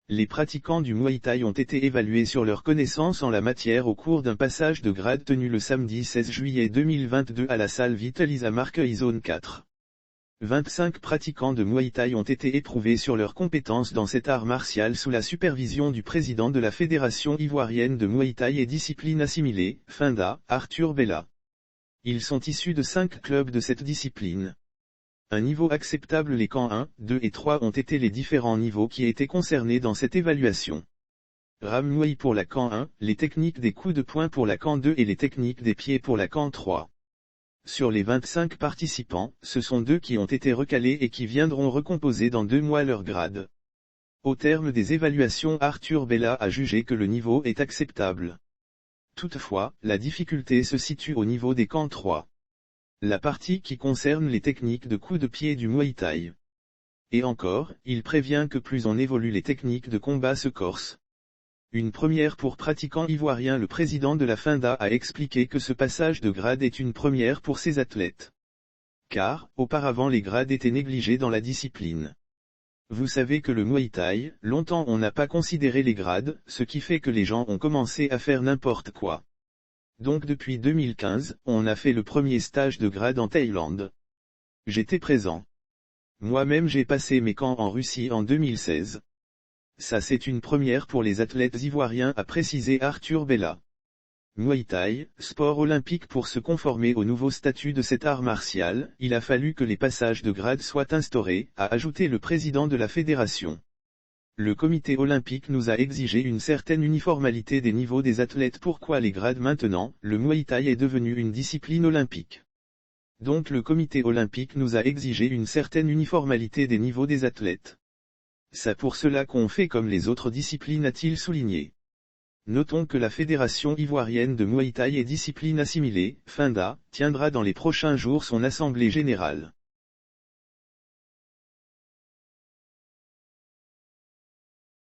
Les pratiquants du Muay Thai ont été évalués sur leurs connaissances en la matière au cours d'un passage de grade tenu le samedi 16 juillet 2022 à la salle Vitalis à Marqueuil Zone 4. 25 pratiquants de Muay Thai ont été éprouvés sur leurs compétences dans cet art martial sous la supervision du président de la Fédération ivoirienne de Muay Thai et discipline assimilée, FINDA, Arthur Bella. Ils sont issus de 5 clubs de cette discipline. Un niveau acceptable. Les camps 1, 2 et 3 ont été les différents niveaux qui étaient concernés dans cette évaluation. Ram Muay pour la camp 1, les techniques des coups de poing pour la camp 2 et les techniques des pieds pour la camp 3. Sur les 25 participants, ce sont 2 qui ont été recalés et qui viendront recomposer dans 2 mois leur grade. Au terme des évaluations, Arthur Bella a jugé que le niveau est acceptable. Toutefois, la difficulté se situe au niveau des camps 3. La partie qui concerne les techniques de coups de pied du Muay Thai. Et encore, il prévient que plus on évolue les techniques de combat se corsent. Une première pour pratiquants ivoiriens. Le président de la FINDA a expliqué que ce passage de grade est une première pour ces athlètes. Car, auparavant les grades étaient négligés dans la discipline. Vous savez que le Muay Thai, longtemps on n'a pas considéré les grades, ce qui fait que les gens ont commencé à faire n'importe quoi. Donc depuis 2015, on a fait le premier stage de grade en Thaïlande. J'étais présent. Moi-même j'ai passé mes camps en Russie en 2016. Ça c'est une première pour les athlètes ivoiriens, a précisé Arthur Bella. Muay Thai, sport olympique. Pour se conformer au nouveau statut de cet art martial, il a fallu que les passages de grade soient instaurés, a ajouté le président de la fédération. Le comité olympique nous a exigé une certaine uniformité des niveaux des athlètes. Pourquoi les grades maintenant? Le Muay Thai est devenu une discipline olympique. Donc le comité olympique nous a exigé une certaine uniformité des niveaux des athlètes. C'est pour cela qu'on fait comme les autres disciplines, a-t-il souligné. Notons que la Fédération ivoirienne de Muay Thai et discipline assimilée, FINDA, tiendra dans les prochains jours son assemblée générale.